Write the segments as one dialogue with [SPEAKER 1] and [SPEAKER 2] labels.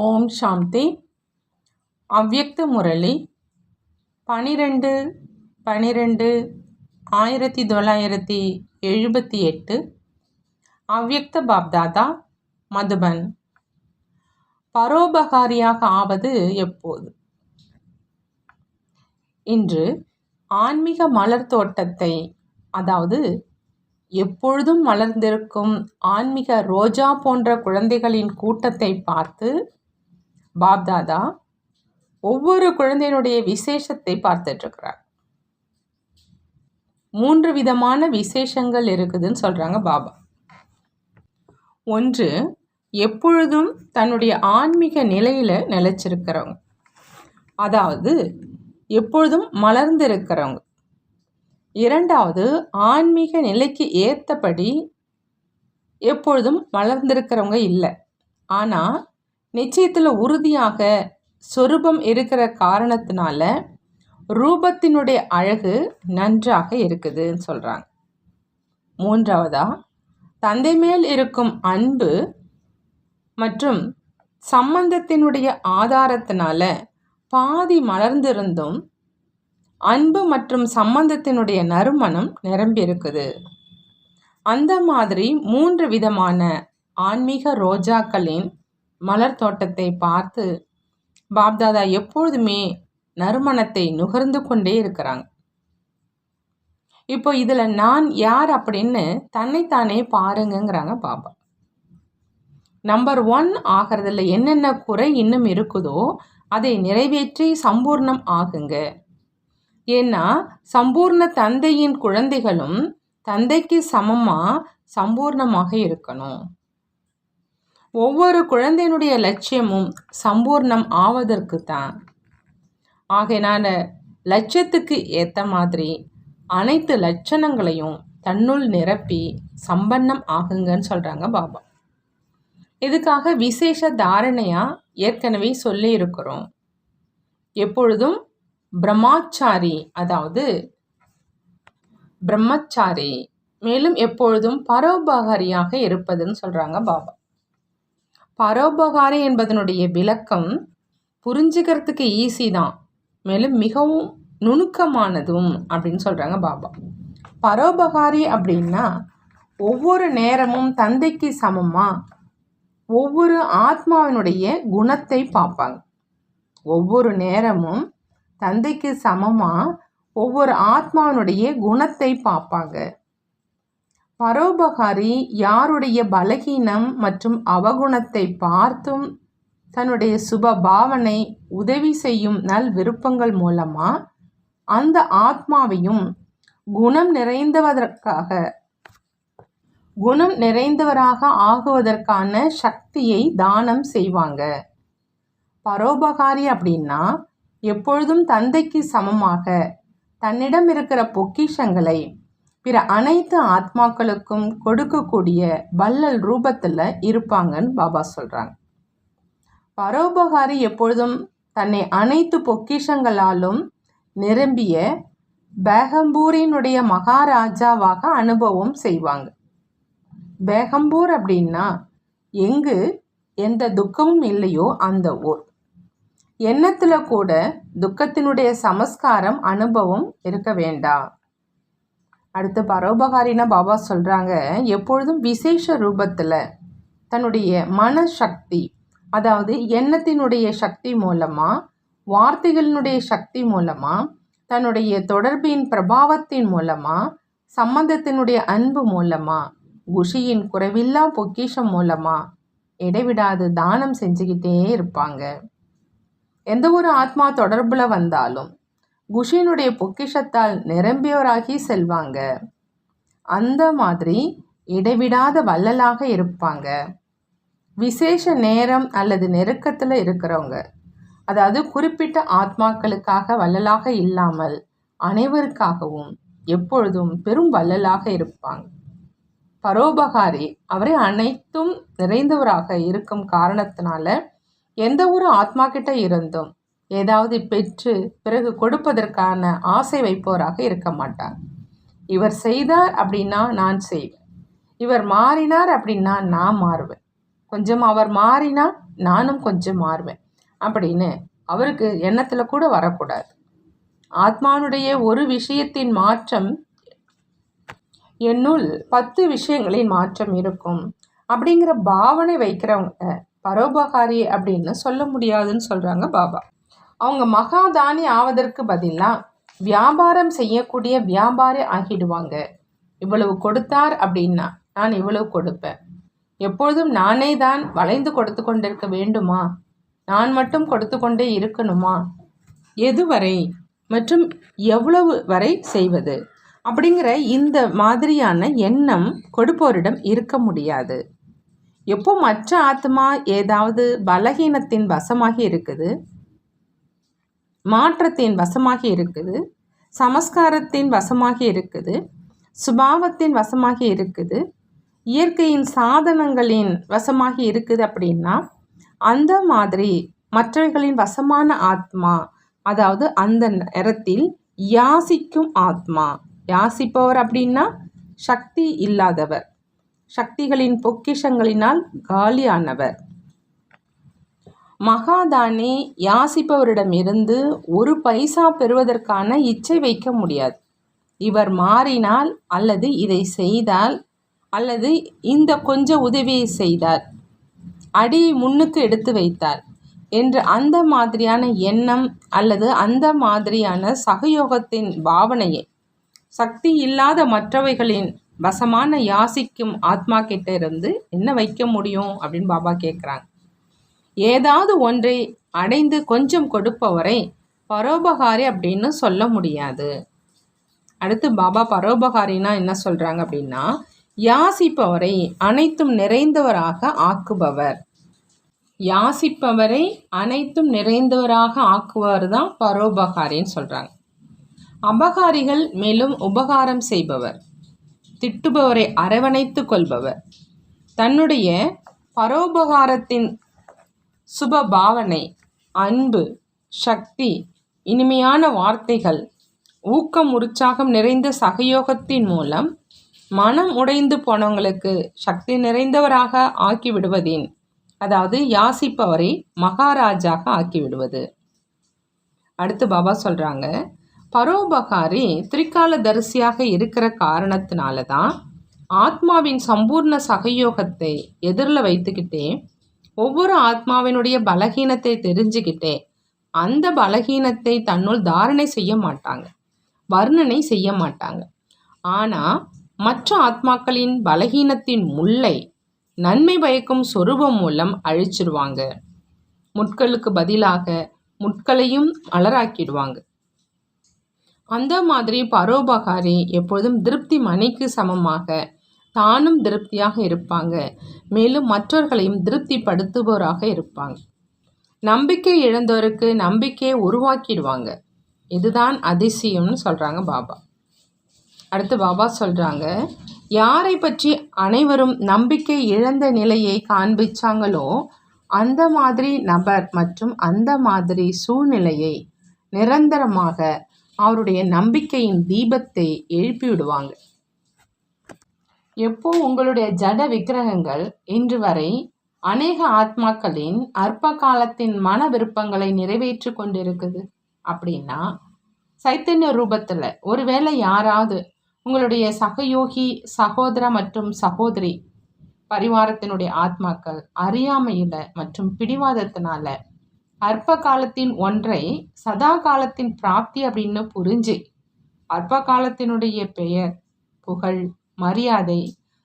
[SPEAKER 1] ஓம் சாந்தி. அவ்யக்த முரளி 12/12/1978. அவ்யக்த பாப்தாதா, மதுபன். பரோபகாரியாக ஆவது எப்போது? இன்று ஆன்மீக மலர் தோட்டத்தை, அதாவது எப்பொழுதும் மலர்ந்திருக்கும் ஆன்மீக ரோஜா போன்ற குழந்தைகளின் கூட்டத்தை பார்த்து பாப்தாதா ஒவ்வொரு குழந்தையினுடைய விசேஷத்தை பார்த்துட்டு இருக்கிறார். 3 விதமான விசேஷங்கள் இருக்குதுன்னு சொல்றாங்க பாபா. ஒன்று, எப்பொழுதும் தன்னுடைய ஆன்மீக நிலையில நிலைச்சிருக்கிறவங்க, அதாவது எப்பொழுதும் மலர்ந்திருக்கிறவங்க. இரண்டாவது, ஆன்மீக நிலைக்கு ஏற்றபடி எப்பொழுதும் மலர்ந்திருக்கிறவங்க இல்லை, ஆனால் நிச்சயத்தில் உறுதியாக சொரூபம் இருக்கிற காரணத்தினால ரூபத்தினுடைய அழகு நன்றாக இருக்குதுன்னு சொல்கிறாங்க. மூன்றாவதா, தந்தை மேல் இருக்கும் அன்பு மற்றும் சம்பந்தத்தினுடைய ஆதாரத்தினால பாதி மலர்ந்திருந்தும் அன்பு மற்றும் சம்பந்தத்தினுடைய நறுமணம் நிரம்பி இருக்குது. அந்த மாதிரி 3 விதமான ஆன்மீக ரோஜாக்களின் மலர் தோட்டத்தை பார்த்து பாப்தாதா எப்பொழுதுமே நறுமணத்தை நுகர்ந்து கொண்டே இருக்கிறாங்க. இப்போ இதில் நான் யார் அப்படின்னு தன்னைத்தானே பாருங்கிறாங்க பாபா. நம்பர் 1 ஆகிறதுல என்னென்ன குறை இன்னும் இருக்குதோ அதை நிறைவேற்றி சம்பூர்ணம் ஆகுங்க. ஏன்னா சம்பூர்ண தந்தையின் குழந்தைகளும் தந்தைக்கு சமமாக சம்பூர்ணமாக இருக்கணும். ஒவ்வொரு குழந்தையினுடைய லட்சியமும் சம்பூர்ணம் ஆவதற்கு தான். ஆகையினால லட்சியத்துக்கு ஏற்ற மாதிரி அனைத்து லட்சணங்களையும் தன்னுள் நிரப்பி சம்பன்னம் ஆகுங்கன்னு சொல்கிறாங்க பாபா. இதுக்காக விசேஷ தாரணையாக ஏற்கனவே சொல்லி இருக்கிறோம். எப்பொழுதும் பிரம்மாச்சாரி, அதாவது பிரம்மச்சாரி, மேலும் எப்பொழுதும் பரோபகாரியாக இருப்பதுன்னு சொல்கிறாங்க பாபா. பரோபகாரி என்பதனுடைய விளக்கம் புரிஞ்சுக்கிறதுக்கு ஈஸி தான், மேலும் மிகவும் நுணுக்கமானதும் அப்படின்னு சொல்கிறாங்க பாபா. பரோபகாரி அப்படின்னா ஒவ்வொரு நேரமும் தந்தைக்கு சமமாக ஒவ்வொரு ஆத்மாவினுடைய குணத்தை பார்ப்பாங்க. ஒவ்வொரு நேரமும் தந்தைக்கு சமமாக ஒவ்வொரு ஆத்மாவினுடைய குணத்தை பார்ப்பாங்க. பரோபகாரி யாருடைய பலகீனம் மற்றும் அவகுணத்தை பார்த்தும் தன்னுடைய சுப பாவனை உதவி செய்யும் நல் விருப்பங்கள் மூலமாக அந்த ஆத்மாவையும் குணம் நிறைந்தவராக ஆகுவதற்கான சக்தியை தானம் செய்வாங்க. பரோபகாரி அப்படின்னா எப்பொழுதும் தந்தைக்கு சமமாக தன்னிடம் இருக்கிற பொக்கிஷங்களை பிற அனைத்து ஆத்மாக்களுக்கும் கொடுக்கக்கூடிய வள்ளல் ரூபத்தில் இருப்பாங்கன்னு பாபா சொல்கிறாங்க. பரோபகாரி எப்பொழுதும் தன்னை அனைத்து பொக்கிஷங்களாலும் நிரம்பிய பேகம்பூரினுடைய மகாராஜாவாக அனுபவம் செய்வாங்க. பேகம்பூர் அப்படின்னா எங்கு எந்த துக்கமும் இல்லையோ அந்த ஊர். எண்ணத்தில் கூட துக்கத்தினுடைய சமஸ்காரம் அனுபவம் இருக்க வேண்டாம். அடுத்து பரோபகாரினா பாபா சொல்கிறாங்க, எப்பொழுதும் விசேஷ ரூபத்தில் தன்னுடைய மனசக்தி, அதாவது எண்ணத்தினுடைய சக்தி மூலமாக, வார்த்தைகளினுடைய சக்தி மூலமாக, தன்னுடைய தொடர்பின் பிரபாவத்தின் மூலமாக, சம்பந்தத்தினுடைய அன்பு மூலமாக, குஷியின் குறைவில்லா பொக்கிஷம் மூலமாக இடைவிடாது தானம் செஞ்சுக்கிட்டே இருப்பாங்க. எந்த ஒரு ஆத்மா தொடர்பில் வந்தாலும் குஷியினுடைய பொக்கிஷத்தால் நிரம்பியவராகி செல்வாங்க. அந்த மாதிரி இடைவிடாத வள்ளலாக இருப்பாங்க. விசேஷ நேரம் அல்லது நெருக்கத்தில் இருக்கிறவங்க, அதாவது குறிப்பிட்ட ஆத்மாக்களுக்காக வள்ளலாக இல்லாமல் அனைவருக்காகவும் எப்பொழுதும் பெரும் வள்ளலாக இருப்பாங்க. பரோபகாரி அவரை அனைத்தும் நிறைந்தவராக இருக்கும் காரணத்தினால எந்த ஒரு ஆத்மா கிட்ட இருந்தும் ஏதாவது பெற்று பிறகு கொடுப்பதற்கான ஆசை வைப்பவராக இருக்க மாட்டாங்க. இவர் செய்தார் அப்படின்னா நான் செய்வேன், இவர் மாறினார் அப்படின்னா நான் மாறுவேன், கொஞ்சம் அவர் மாறினா நானும் கொஞ்சம் மாறுவேன் அப்படின்னு அவருக்கு எண்ணத்தில் கூட வரக்கூடாது. ஆத்மானுடைய ஒரு விஷயத்தின் மாற்றம் என்னுள் 10 விஷயங்களின் மாற்றம் இருக்கும் அப்படிங்கிற பாவனை வைக்கிறவங்க பரோபகாரி அப்படின்னு சொல்ல முடியாதுன்னு சொல்கிறாங்க பாபா. அவங்க மகாதானி ஆவதற்கு பதிலாக வியாபாரம் செய்யக்கூடிய வியாபாரி ஆகிடுவாங்க. இவ்வளவு கொடுத்தார் அப்படின்னா நான் இவ்வளவு கொடுப்பேன். எப்பொழுதும் நானே தான் வளைந்து கொடுத்து கொண்டிருக்க வேண்டுமா? நான் மட்டும் கொடுத்து கொண்டே இருக்கணுமா? எதுவரை மற்றும் எவ்வளவு வரை செய்வது அப்படிங்கிற இந்த மாதிரியான எண்ணம் கொடுப்போரிடம் இருக்க முடியாது. எப்போ மற்ற ஆத்மா ஏதாவது பலகீனத்தின் வசமாகி இருக்குது, மாற்றத்தின் வசமாகி இருக்குது, சமஸ்காரத்தின் வசமாகி இருக்குது, சுபாவத்தின் வசமாகி இருக்குது, இயற்கையின் சாதனங்களின் வசமாகி இருக்குது அப்படின்னா அந்த மாதிரி மற்றவைகளின் வசமான ஆத்மா, அதாவது அந்த நேரத்தில் யாசிக்கும் ஆத்மா. யாசிப்பவர் அப்படின்னா சக்தி இல்லாதவர், சக்திகளின் பொக்கிஷங்களினால் காலியானவர். மகாதானி யாசிப்பவரிடமிருந்து ஒரு பைசா பெறுவதற்கான இச்சை வைக்க முடியாது. இவர் மாறினால் அல்லது இதை செய்தால் அல்லது இந்த கொஞ்சம் உதவியை செய்தார், அடி முன்னுக்கு எடுத்து வைத்தார் என்று அந்த மாதிரியான எண்ணம் அல்லது அந்த மாதிரியான சகயோகத்தின் பாவனையை சக்தி இல்லாத மற்றவைகளின் வசமான யாசிக்கும் ஆத்மா கிட்ட இருந்து என்ன வைக்க முடியும் அப்படின்னு பாபா கேட்குறாங்க. ஏதாவது ஒன்றை அடைந்து கொஞ்சம் கொடுப்பவரை பரோபகாரி அப்படின்னு சொல்ல முடியாது. அடுத்து பாபா பரோபகாரினா என்ன சொல்கிறாங்க அப்படின்னா, யாசிப்பவரை அனைத்தும் நிறைந்தவராக ஆக்குபவர். யாசிப்பவரை அனைத்தும் நிறைந்தவராக ஆக்குபவர் தான் பரோபகாரின்னு சொல்கிறாங்க. அபகாரிகள் மேலும் உபகாரம் செய்பவர், திட்டுபவரை அரவணைத்து கொள்பவர், தன்னுடைய பரோபகாரத்தின் சுப பாவனை, அன்பு, சக்தி, இனிமையான வார்த்தைகள், ஊக்கம், உற்சாகம் நிறைந்த சகயோகத்தின் மூலம் மனம் உடைந்து போனவங்களுக்கு சக்தி நிறைந்தவராக ஆக்கிவிடுவதின், அதாவது யாசிப்பவரை மகாராஜாக ஆக்கிவிடுவது. அடுத்து பாபா சொல்கிறாங்க, பரோபகாரி திரிகால தரிசியாக இருக்கிற காரணத்தினால தான் ஆத்மாவின் சம்பூர்ண சகயோகத்தை எதிரில் வைத்துக்கிட்டே ஒவ்வொரு ஆத்மாவினுடைய பலகீனத்தை தெரிஞ்சுக்கிட்டே அந்த பலகீனத்தை தன்னுள் தாரணை செய்ய மாட்டாங்க, வர்ணனை செய்ய மாட்டாங்க. ஆனால் மற்ற ஆத்மாக்களின் பலகீனத்தின் முல்லை நன்மை பயக்கும் சொரூபம் மூலம் அழிச்சிடுவாங்க. முட்களுக்கு பதிலாக முட்களையும் மலராக்கிடுவாங்க. அந்த மாதிரி பரோபகாரி எப்பொழுதும் திருப்தி மணிக்கு சமமாக தானும் திருப்தியாக இருப்பாங்க, மேலும் மற்றவர்களையும் திருப்திப்படுத்துபவராக இருப்பாங்க. நம்பிக்கை இழந்தவருக்கு நம்பிக்கையை உருவாக்கிடுவாங்க. இதுதான் அதிசயம்னு சொல்கிறாங்க பாபா. அடுத்து பாபா சொல்கிறாங்க, யாரை பற்றி அனைவரும் நம்பிக்கை இழந்த நிலையை காண்பிச்சாங்களோ அந்த மாதிரி நபர் மற்றும் அந்த மாதிரி சூழ்நிலையை நிரந்தரமாக அவருடைய நம்பிக்கையின் தீபத்தை எழுப்பி விடுவாங்க. எப்போ உங்களுடைய ஜட விக்கிரகங்கள் இன்று வரை அநேக ஆத்மாக்களின் அற்ப காலத்தின் மன விருப்பங்களை நிறைவேற்றி கொண்டிருக்குது அப்படின்னா, சைத்தன்ய ரூபத்தில் ஒருவேளை யாராவது உங்களுடைய சகயோகி சகோதர மற்றும் சகோதரி பரிவாரத்தினுடைய ஆத்மாக்கள் அறியாமையில் மற்றும் பிடிவாதத்தினால அற்ப காலத்தின் ஒன்றை சதா காலத்தின் பிராப்தி அப்படின்னு புரிஞ்சு அற்ப காலத்தினுடைய பெயர், புகழ், மரியாதை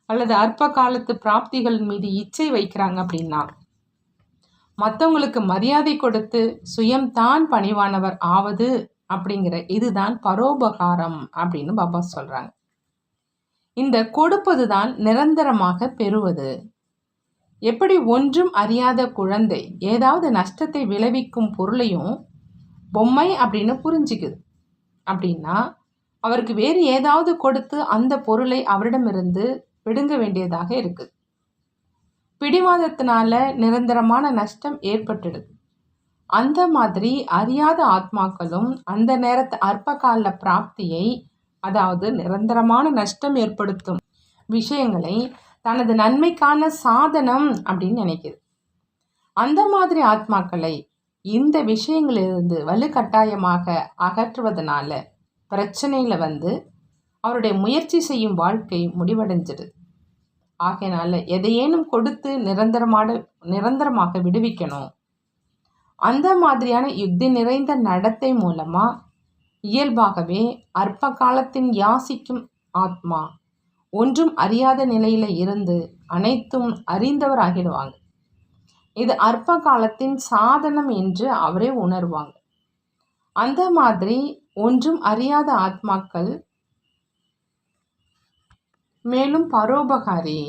[SPEAKER 1] அல்லது அற்ப காலத்து பிராப்திகள் மீது இச்சை வைக்கிறாங்க அப்படின்னா, மற்றவங்களுக்கு மரியாதை கொடுத்து சுயம்தான் பணிவானவர் ஆவது அப்படிங்கிற இதுதான் பரோபகாரம் அப்படின்னு பாபா சொல்கிறாங்க. இந்த கொடுப்பது தான் நிரந்தரமாக பெறுவது. எப்படி ஒன்றும் அறியாத குழந்தை ஏதாவது நஷ்டத்தை விளைவிக்கும் பொருளையும் பொம்மை அப்படின்னு புரிஞ்சுக்குது அப்படின்னா, அவருக்கு வேறு ஏதாவது கொடுத்து அந்த பொருளை அவரிடமிருந்து பிடுங்க வேண்டியதாக இருக்குது. பிடிவாதத்தினால நிரந்தரமான நஷ்டம் ஏற்பட்டுடுது. அந்த மாதிரி அறியாத ஆத்மாக்களும் அந்த நேரத்து அற்பகால பிராப்தியை, அதாவது நிரந்தரமான நஷ்டம் ஏற்படுத்தும் விஷயங்களை தனது நன்மைக்கான சாதனம் அப்படின்னு நினைக்குது. அந்த மாதிரி ஆத்மாக்களை இந்த விஷயங்களிலிருந்து வலுக்கட்டாயமாக அகற்றுவதனால பிரச்சனையில வந்து அவருடைய முயற்சி செய்யும் வாழ்க்கை முடிவடைஞ்சிடுது. ஆகையினால எதையேனும் கொடுத்து நிரந்தரமாக விடுவிக்கணும். அந்த மாதிரியான யுக்தி நிறைந்த நடத்தை மூலமா இயல்பாகவே அற்ப காலத்தின் யாசிக்கும் ஆத்மா ஒன்றும் அறியாத நிலையில இருந்து அனைத்தும் அறிந்தவர் ஆகிடுவாங்க. இது அற்ப காலத்தின் சாதனம் என்று அவரே உணர்வாங்க. அந்த மாதிரி ஒன்றும் அறியாத ஆத்மாக்கள் மேலும் பரோபகாரி,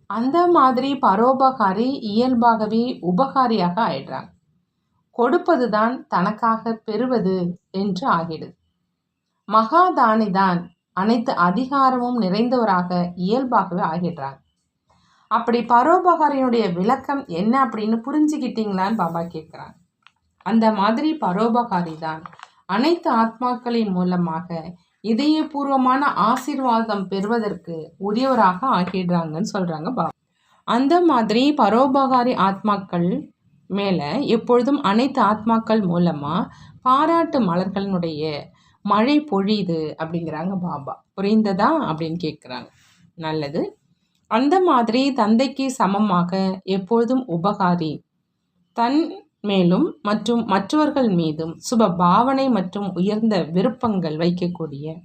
[SPEAKER 1] அந்த மாதிரி பரோபகாரி இயல்பாகவே உபகாரியாக ஆயிடுறாங்க. கொடுப்பதுதான் தனக்காக பெறுவது என்று ஆகிடுது. மகாதானிதான் அனைத்து அதிகாரமும் நிறைந்தவராக இயல்பாகவே ஆகிடுறாங்க. அப்படி பரோபகாரியினுடைய விளக்கம் என்ன அப்படின்னு புரிஞ்சுக்கிட்டீங்களான்னு பாபா கேட்குறாங்க. அந்த மாதிரி பரோபகாரி தான் அனைத்து ஆத்மாக்களின் மூலமாக இதயபூர்வமான ஆசீர்வாதம் பெறுவதற்கு உரியவராக ஆகிடுறாங்கன்னு சொல்றாங்க பாபா. அந்த மாதிரி பரோபகாரி ஆத்மாக்கள் மேல எப்பொழுதும் அனைத்து ஆத்மாக்கள் மூலமா பாராட்டு மலர்களினுடைய மழை பொழியுது அப்படிங்கிறாங்க பாபா. புரிந்ததா அப்படின்னு கேட்குறாங்க. நல்லது. அந்த மாதிரி தந்தைக்கு சமமாக எப்பொழுதும் உபகாரி, தன் மேலும் மற்றும் மற்றவர்கள் மீதும் சுப பாவனை மற்றும் உயர்ந்த விருப்பங்கள் வைக்கக்கூடிய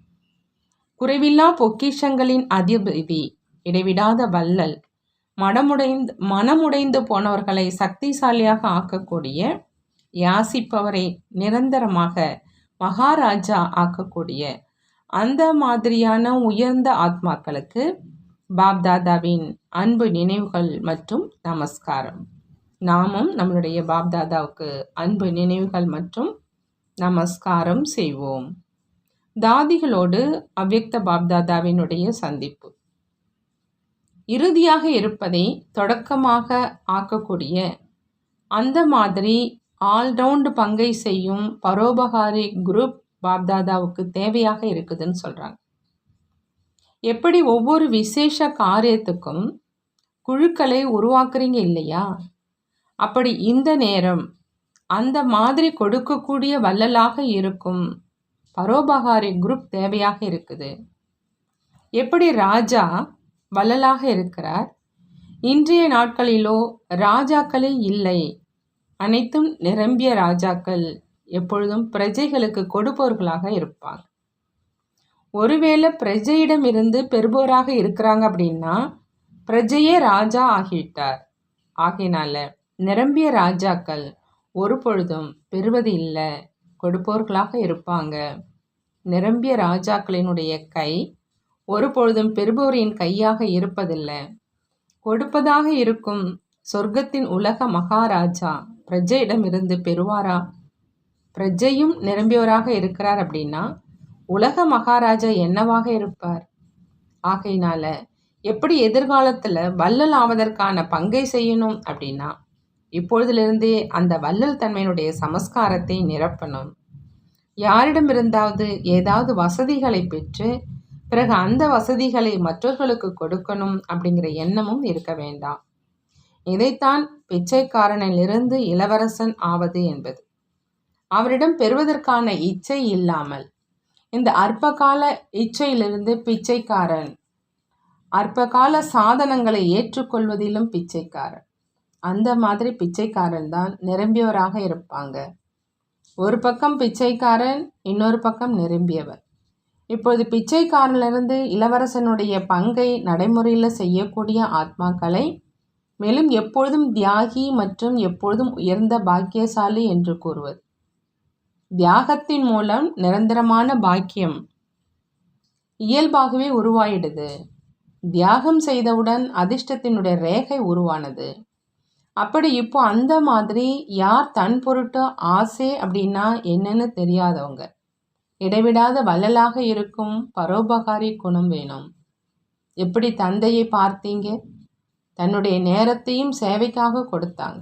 [SPEAKER 1] குறைவில்லா பொக்கிஷங்களின் அதிபதி, இடைவிடாத வள்ளல், மனமுடைந்து போனவர்களை சக்திசாலியாக ஆக்கக்கூடிய, யாசிப்பவரை நிரந்தரமாக மகாராஜா ஆக்கக்கூடிய அந்த மாதிரியான உயர்ந்த ஆத்மாக்களுக்கு பாப்தாதாவின் அன்பு நினைவுகள் மற்றும் நமஸ்காரம். நாமும் நம்மளுடைய பாப்தாதாவுக்கு அன்பு நினைவுகள் மற்றும் நமஸ்காரம் செய்வோம். தாதிகளோடு அவ்யக்த பாப்தாதாவினுடைய சந்திப்பு. இறுதியாக இருப்பதை தொடக்கமாக ஆக்கக்கூடிய அந்த மாதிரி ஆல்ரவுண்ட் பங்கை செய்யும் பரோபகாரி குரூப் பாப்தாதாவுக்கு தேவையாக இருக்குதுன்னு சொல்கிறாங்க. எப்படி ஒவ்வொரு விசேஷ காரியத்துக்கும் குழுக்களை உருவாக்குறீங்க இல்லையா, அப்படி இந்த நேரம் அந்த மாதிரி கொடுக்கக்கூடிய வள்ளலாக இருக்கும் பரோபகாரி குரூப் தேவையாக இருக்குது. எப்படி ராஜா வள்ளலாக இருக்கிறார், இன்றைய நாட்களிலோ ராஜாக்களே இல்லை, அனைத்தும் நிரம்பிய ராஜாக்கள் எப்பொழுதும் பிரஜைகளுக்கு கொடுப்பவர்களாக இருப்பாங்க. ஒருவேளை பிரஜையிடமிருந்து பெறுபவராக இருக்கிறாங்க அப்படின்னா பிரஜையே ராஜா ஆகிவிட்டார். ஆகையினால நிரம்பிய ராஜாக்கள் ஒரு பொழுதும் பெறுவது இல்லை, கொடுப்பவர்களாக இருப்பாங்க. நிரம்பிய ராஜாக்களினுடைய கை ஒரு பொழுதும் பெறுபவரின் கையாக இருப்பதில்லை. கொடுப்பதாக இருக்கும் சொர்க்கத்தின் உலக மகாராஜா பிரஜையிடமிருந்து பெறுவாரா? பிரஜையும் நிரம்பியவராக இருக்கிறார் அப்படின்னா உலக மகாராஜா என்னவாக இருப்பார்? ஆகையினால எப்படி எதிர்காலத்தில் வள்ளல் ஆவதற்கான பங்கை செய்யணும் அப்படின்னா இப்பொழுதிலிருந்தே அந்த வள்ளல் தன்மையினுடைய சமஸ்காரத்தை நிரப்பணும். யாரிடமிருந்தாவது ஏதாவது வசதிகளை பெற்று பிறகு அந்த வசதிகளை மற்றவர்களுக்கு கொடுக்கணும் அப்படிங்கிற எண்ணமும் இருக்க வேண்டாம். இதைத்தான் பிச்சைக்காரனிலிருந்து இளவரசன் ஆவது என்பது. அவரிடம் பெறுவதற்கான இச்சை இல்லாமல் இந்த அற்பகால இச்சையிலிருந்து பிச்சைக்காரன், அற்பகால சாதனங்களை ஏற்றுக்கொள்வதிலும் பிச்சைக்காரன். அந்த மாதிரி பிச்சைக்காரன் தான் நிரம்பியவராக இருப்பாங்க. ஒரு பக்கம் பிச்சைக்காரன், இன்னொரு பக்கம் நிரம்பியவர். இப்பொழுது பிச்சைக்காரனிலிருந்து இளவரசனுடைய பங்கை நடைமுறையில் செய்யக்கூடிய ஆத்மாக்களை மேலும் எப்பொழுதும் தியாகி மற்றும் எப்பொழுதும் உயர்ந்த பாக்கியசாலி என்று கூறுவது. தியாகத்தின் மூலம் நிரந்தரமான பாக்கியம் இயல்பாகவே உருவாயிடுது. தியாகம் செய்தவுடன் அதிர்ஷ்டத்தினுடைய ரேகை உருவானது. அப்படி இப்போ அந்த மாதிரி யார் தன் பொருட்டு ஆசை அப்படின்னா என்னன்னு தெரியாதவங்க, இடைவிடாத வள்ளலாக இருக்கும் பரோபகாரி குணம் வேணும். எப்படி தந்தையை பார்த்தீங்க, தன்னுடைய நேரத்தையும் சேவைக்காக கொடுத்தாங்க.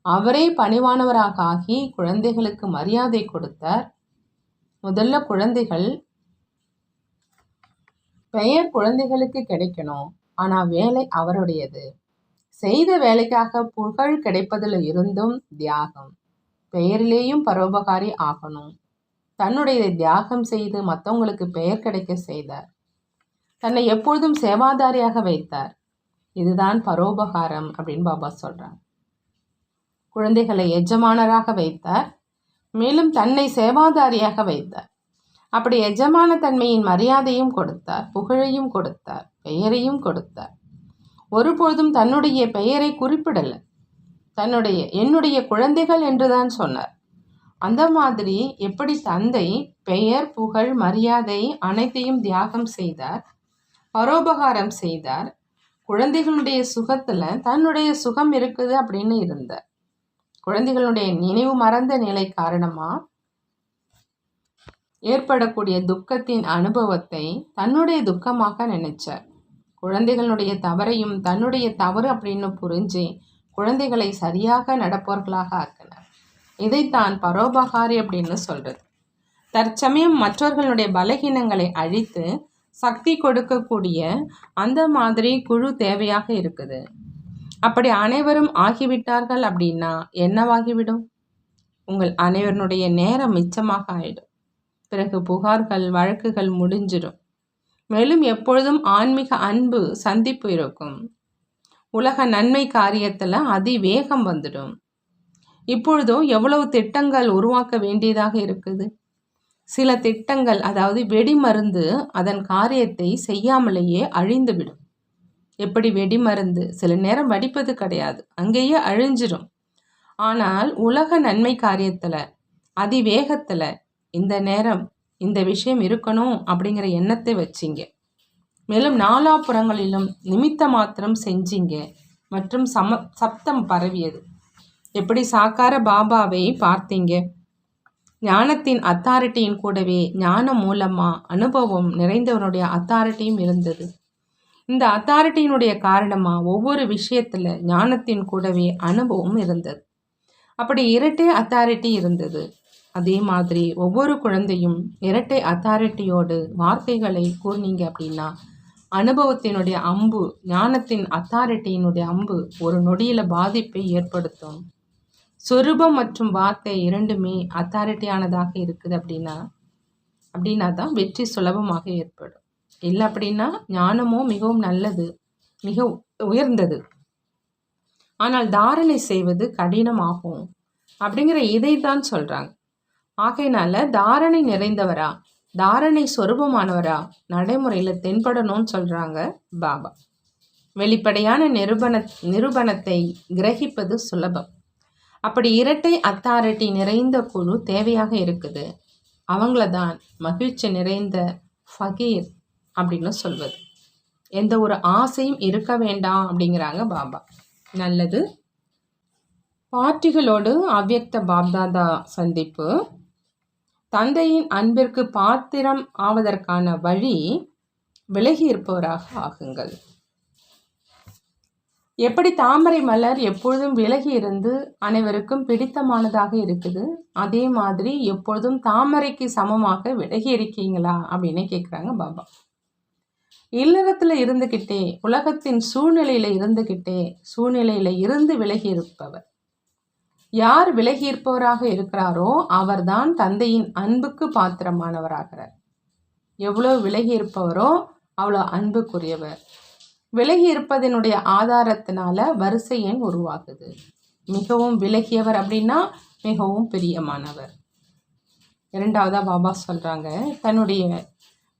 [SPEAKER 1] அவரே பணிவானவராக ஆகி குழந்தைகளுக்கு மரியாதை கொடுத்தார். முதல்ல குழந்தைகள் பெயர் குழந்தைகளுக்கு கிடைக்கணும், ஆனால் வேலை அவருடையது. செய்த வேலைக்காக புகழ் கிடைப்பதில் இருந்தும் தியாகம். பெயரிலேயும் பரோபகாரி ஆகணும். தன்னுடைய தியாகம் செய்து மற்றவங்களுக்கு பெயர் கிடைக்க செய்தார். தன்னை எப்பொழுதும் சேவாதாரியாக வைத்தார். இதுதான் பரோபகாரம் அப்படின்னு பாபா சொல்றார். குழந்தைகளை எஜமானராக வைத்தார். மேலும் தன்னை சேவாதாரியாக வைத்தார். அப்படி எஜமான தன்மையின் மரியாதையும் கொடுத்தார், புகழையும் கொடுத்தார், பெயரையும் கொடுத்தார். ஒருபொழுதும் தன்னுடைய பெயரை குறிப்பிடலை. என்னுடைய குழந்தைகள் என்றுதான் சொன்னார். அந்த மாதிரி எப்படி தந்தை பெயர், புகழ், மரியாதை அனைத்தையும் தியாகம் செய்தார், பரோபகாரம் செய்தார். குழந்தைகளுடைய சுகத்துல தன்னுடைய சுகம் இருக்குது அப்படின்னு இருந்தார். குழந்தைகளுடைய நினைவு மறந்த நிலை காரணமா ஏற்படக்கூடிய துக்கத்தின் அனுபவத்தை தன்னுடைய துக்கமாக நினைச்சார். குழந்தைகளுடைய தவறையும் தன்னுடைய தவறு அப்படின்னு புரிஞ்சு குழந்தைகளை சரியாக நடப்பவர்களாக ஆக்கினார். இதைத்தான் பரோபகாரி அப்படின்னு சொல்றது. தற்சமயம் மற்றவர்களுடைய பலகீனங்களை அழித்து சக்தி கொடுக்கக்கூடிய அந்த மாதிரி குழு தேவையாக இருக்குது. அப்படி அனைவரும் ஆகிவிட்டார்கள் அப்படின்னா என்னவாகிவிடும்? உங்கள் அனைவருடைய நேரம் மிச்சமாக ஆயிடும். பிறகு புகார்கள், வழக்குகள் முடிஞ்சிடும். மேலும் எப்பொழுதும் ஆன்மீக அன்பு சந்திப்பு இருக்கும். உலக நன்மை காரியத்தில் அதிவேகம் வந்துடும். இப்பொழுதோ எவ்வளவு திட்டங்கள் உருவாக்க வேண்டியதாக இருக்குது. சில திட்டங்கள், அதாவது வெடிமருந்து அதன் காரியத்தை செய்யாமலேயே அழிந்துவிடும். எப்படி வெடிமருந்து சில நேரம் வெடிப்பது கிடையாது, அங்கேயே அழிஞ்சிடும். ஆனால் உலக நன்மை காரியத்தில் அதிவேகத்தில் இந்த நேரம் இந்த விஷயம் இருக்கணும் அப்படிங்கிற எண்ணத்தை வச்சிங்க. மேலும் நாலாபுறங்களிலும் நிமித்த மாத்திரம் செஞ்சீங்க மற்றும் சப்தம் பரவியது. எப்படி சாக்கார பாபாவை பார்த்தீங்க? ஞானத்தின் அத்தாரிட்டியின் கூடவே ஞானம் மூலமா அனுபவம் நிறைந்தவனுடைய அத்தாரிட்டியும் இருந்தது. இந்த அத்தாரிட்டியினுடைய காரணமா ஒவ்வொரு விஷயத்துல ஞானத்தின் கூடவே அனுபவம் இருந்தது. அப்படி இரட்டை அத்தாரிட்டி இருந்தது. அதே மாதிரி ஒவ்வொரு குழந்தையும் இரட்டை அத்தாரிட்டியோடு வார்த்தைகளை கூர்னீங்க அப்படின்னா அனுபவத்தினுடைய அம்பு, ஞானத்தின் அத்தாரிட்டியினுடைய அம்பு ஒரு நொடியில பாதிப்பை ஏற்படுத்தும். சொரூபம் மற்றும் வார்த்தை இரண்டுமே அத்தாரிட்டியானதாக இருக்குது அப்படின்னா தான் வெற்றி சுலபமாக ஏற்படும். இல்லை அப்படின்னா ஞானமோ மிகவும் நல்லது, மிக உயர்ந்தது, ஆனால் தாரணை செய்வது கடினமாகும் அப்படிங்கிற இதை தான் சொல்றாங்க. ஆகையினால தாரணை நிறைந்தவரா, தாரணை சொரூபமானவரா நடைமுறையில் தென்படணும்னு சொல்றாங்க பாபா. வெளிப்படையான நிரூபணத்தை கிரகிப்பது சுலபம். அப்படி இரட்டை அத்தாரிட்டி நிறைந்த குழு தேவையாக இருக்குது. அவங்கள தான் மகிழ்ச்சி நிறைந்த ஃபகீர் அப்படின்னு சொல்வது. எந்த ஒரு ஆசையும் இருக்க வேண்டாம் அப்படிங்கிறாங்க பாபா. நல்லது. பாட்டிகளோடு அவ்யக்த பாப்தாதா சந்திப்பு. தந்தையின் அன்பிற்கு பாத்திரம் ஆவதற்கான வழி விலகி இருப்பவராக ஆகுங்கள். எப்படி தாமரை மலர் எப்பொழுதும் விலகி இருந்து அனைவருக்கும் பிடித்தமானதாக இருக்குது, அதே மாதிரி எப்பொழுதும் தாமரைக்கு சமமாக விலகி இருக்கீங்களா அப்படின்னு கேட்குறாங்க பாபா. இல்லறத்தில் இருந்துக்கிட்டே, உலகத்தின் சூழ்நிலையில இருந்து விலகி இருப்பவர். யார் விலகி இருப்பவராக இருக்கிறாரோ அவர்தான் தந்தையின் அன்புக்கு பாத்திரமானவராகிறார். எவ்வளோ விலகி இருப்பவரோ அவ்வளோ அன்புக்குரியவர். விலகி இருப்பதனுடைய ஆதாரத்தினால வரிசை எண் உருவாகுது. மிகவும் விலகியவர் அப்படின்னா மிகவும் பிரியமானவர். இரண்டாவதா பாபா சொல்றாங்க, தன்னுடைய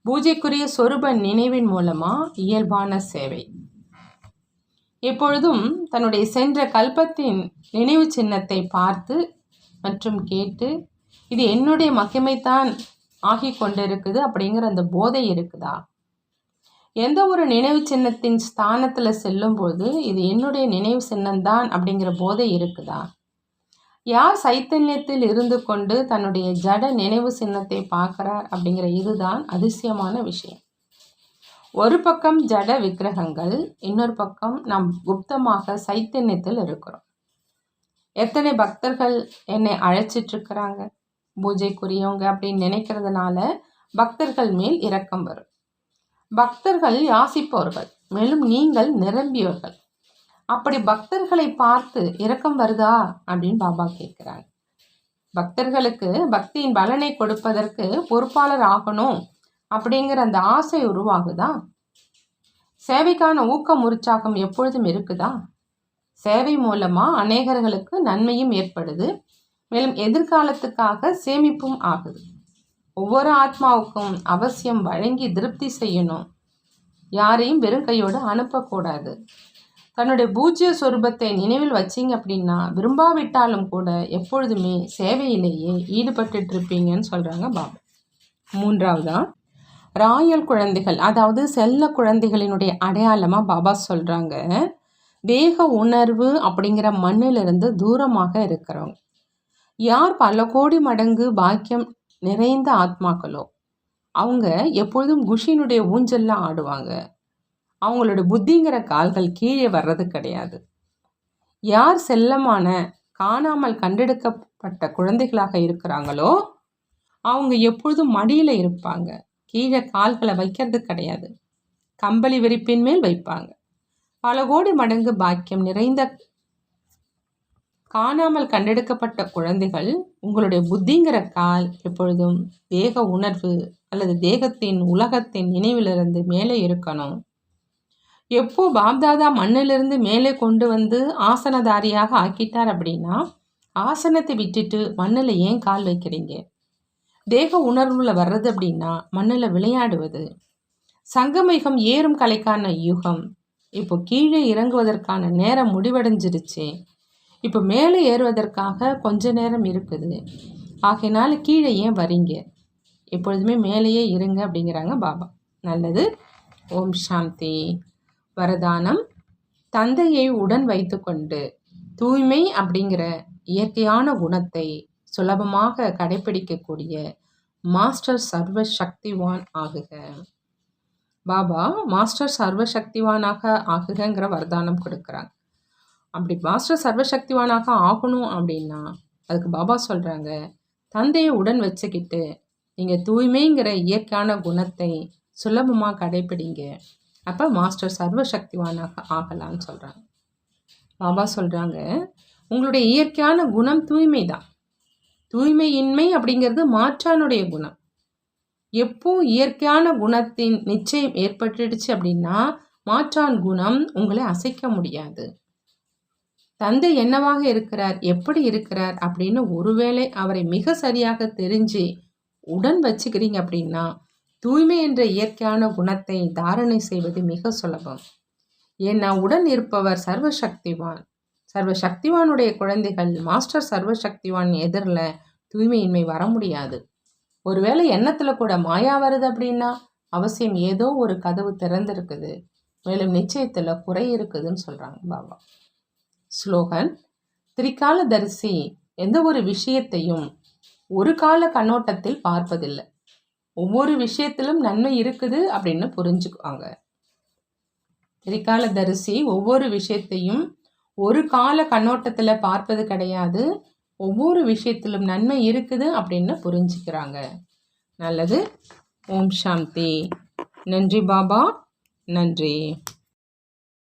[SPEAKER 1] பூஜைக்குரிய சொரூப நினைவின் மூலமா இயல்பான சேவை. எப்பொழுதும் தன்னுடைய சென்ற கல்பத்தின் நினைவு சின்னத்தை பார்த்து மற்றும் கேட்டு இது என்னுடைய மகிமைத்தான் ஆகி கொண்டிருக்குது அப்படிங்கிற அந்த போதை இருக்குதா? எந்த ஒரு நினைவு சின்னத்தின் ஸ்தானத்தில் செல்லும்போது இது என்னுடைய நினைவு சின்னம்தான் அப்படிங்கிற போதை இருக்குதா? யார் சைத்தன்யத்தில் இருந்து கொண்டு தன்னுடைய ஜட நினைவு சின்னத்தை பார்க்கிறார் அப்படிங்கிற இதுதான் அதிசயமான விஷயம். ஒரு பக்கம் ஜட விக்கிரகங்கள், இன்னொரு பக்கம் நாம் குப்தமாக சைத்தன்யத்தில் இருக்கிறோம். எத்தனை பக்தர்கள் என்னை அழைச்சிட்டு இருக்கிறாங்க, பூஜைக்குரியவங்க அப்படின்னு நினைக்கிறதுனால பக்தர்கள் மேல் இரக்கம் வரும். பக்தர்கள் யாசிப்பவர்கள், மேலும் நீங்கள் நிரம்பியவர்கள். அப்படி பக்தர்களை பார்த்து இரக்கம் வருதா அப்படின்னு பாபா கேட்குறாங்க. பக்தர்களுக்கு பக்தியின் பலனை கொடுப்பதற்கு பொறுப்பாளர் ஆகணும் அப்படிங்கிற அந்த ஆசை உருவாகுதா? சேவைக்கான ஊக்கம் உற்சாகம் எப்பொழுதும் இருக்குதா? சேவை மூலமா அநேகர்களுக்கு நன்மையும் ஏற்படுது, மேலும் எதிர்காலத்துக்காக சேமிப்பும் ஆகுது. ஒவ்வொரு ஆத்மாவுக்கும் அவசியம் வழங்கி திருப்தி செய்யணும். யாரையும் வெறும் கையோடு அனுப்பக்கூடாது. தன்னுடைய பூஜ்ய சொரூபத்தை நினைவில் வச்சிங்க அப்படின்னா விரும்பாவிட்டாலும் கூட எப்பொழுதுமே சேவையிலேயே ஈடுபட்டு இருப்பீங்கன்னு சொல்கிறாங்க பாபா. மூன்றாவதா ராயல் குழந்தைகள், அதாவது செல்ல குழந்தைகளினுடைய அடையாளமாக பாபா சொல்கிறாங்க, தேக உணர்வு அப்படிங்கிற மண்ணிலிருந்து தூரமாக இருக்கிறவங்க. யார் பல கோடி மடங்கு பாக்கியம் நிறைந்த ஆத்மாக்களோ அவங்க எப்பொழுதும் குஷினுடைய ஊஞ்சல்லாம் ஆடுவாங்க. அவங்களோட புத்திங்கிற கால்கள் கீழே வர்றது கிடையாது. யார் செல்லமான காணாமல் கண்டெடுக்கப்பட்ட குழந்தைகளாக இருக்கிறாங்களோ அவங்க எப்பொழுதும் மடியில் இருப்பாங்க. கீழே கால்களை வைக்கிறது கிடையாது, கம்பளி விரிப்பின் மேல் வைப்பாங்க. பல கோடி மடங்கு பாக்கியம் நிறைந்த காணாமல் கண்டெடுக்கப்பட்ட குழந்தைகள், உங்களுடைய புத்திங்கிற கால் எப்பொழுதும் தேக உணர்வு அல்லது தேகத்தின் உலகத்தின் நினைவிலிருந்து மேலே இருக்கணும். எப்போ பாப்தாதா மண்ணிலிருந்து மேலே கொண்டு வந்து ஆசனதாரியாக ஆக்கிட்டார் அப்படின்னா ஆசனத்தை விட்டுட்டு மண்ணில் ஏன் கால் வைக்கிறீங்க? தேக உணர்வுல வர்றது அப்படின்னா மண்ணில் விளையாடுவது. சங்கமயுகம் ஏறும் கலைக்கான யுகம். இப்போ கீழே இறங்குவதற்கான நேரம் முடிவடைஞ்சிருச்சு. இப்போ மேலே ஏறுவதற்காக கொஞ்ச நேரம் இருக்குது. ஆகையினால கீழே ஏன் வரீங்க? எப்பொழுதுமே மேலேயே இருங்க அப்படிங்கிறாங்க பாபா. நல்லது. ஓம் சாந்தி. வரதானம்: தந்தையை உடன் வைத்து கொண்டு தூய்மை அப்படிங்கிற இயற்கையான குணத்தை சுலபமாக கடைபிடிக்கக்கூடிய மாஸ்டர் சர்வ சக்திவான் ஆகுக. பாபா மாஸ்டர் சர்வ சக்திவானாக ஆகுகங்கிற வரதானம் கொடுக்குறாங்க. அப்படி மாஸ்டர் சர்வ சக்திவானாக ஆகணும் அப்படின்னா அதுக்கு பாபா சொல்கிறாங்க, தந்தையை உடன் வச்சுக்கிட்டு நீங்கள் தூய்மைங்கிற இயற்கையான குணத்தை சுலபமாக கடைபிடிங்க. அப்போ மாஸ்டர் சர்வ சக்திவானாக ஆகலான்னு சொல்கிறாங்க. பாபா சொல்கிறாங்க, உங்களுடைய இயற்கையான குணம் தூய்மை தான். தூய்மையின்மை அப்படிங்கிறது மாற்றானுடைய குணம். எப்போ இயற்கையான குணத்தின் நிச்சயம் ஏற்பட்டுடுச்சு அப்படின்னா மாற்றான் குணம் உங்களை அசைக்க முடியாது. தந்தை என்னவாக இருக்கிறார், எப்படி இருக்கிறார் அப்படின்னு ஒருவேளை அவரை மிக சரியாக தெரிஞ்சு உடன் வச்சுக்கிறீங்க அப்படின்னா தூய்மை என்ற இயற்கையான குணத்தை தாரணை செய்வது மிக சுலபம். ஏன்னா உடன் இருப்பவர் சர்வசக்திவான். சர்வசக்திவானுடைய குழந்தைகள் மாஸ்டர் சர்வசக்திவான் எதிரில் தூய்மையின்மை வர முடியாது. ஒருவேளை எண்ணத்தில் கூட மாயா வருது அப்படின்னா அவசியம் ஏதோ ஒரு கதவு திறந்திருக்குது, மேலும் நிச்சயத்தில் குறை இருக்குதுன்னு சொல்கிறாங்க பாபா. ஸ்லோகன்: திரிகால தரிசி எந்த ஒரு விஷயத்தையும் ஒரு கால கண்ணோட்டத்தில் பார்ப்பதில்லை. ஒவ்வொரு விஷயத்திலும் நன்மை இருக்குது அப்படின்னு புரிஞ்சுக்குவாங்க. திரிகால தரிசி ஒவ்வொரு விஷயத்தையும் ஒரு கால கண்ணோட்டத்தில் பார்ப்பது கிடையாது. ஒவ்வொரு விஷயத்திலும் நன்மை இருக்குது அப்படின்னு புரிஞ்சுக்கிறாங்க. நல்லது. ஓம் சாந்தி. நன்றி பாபா. நன்றி.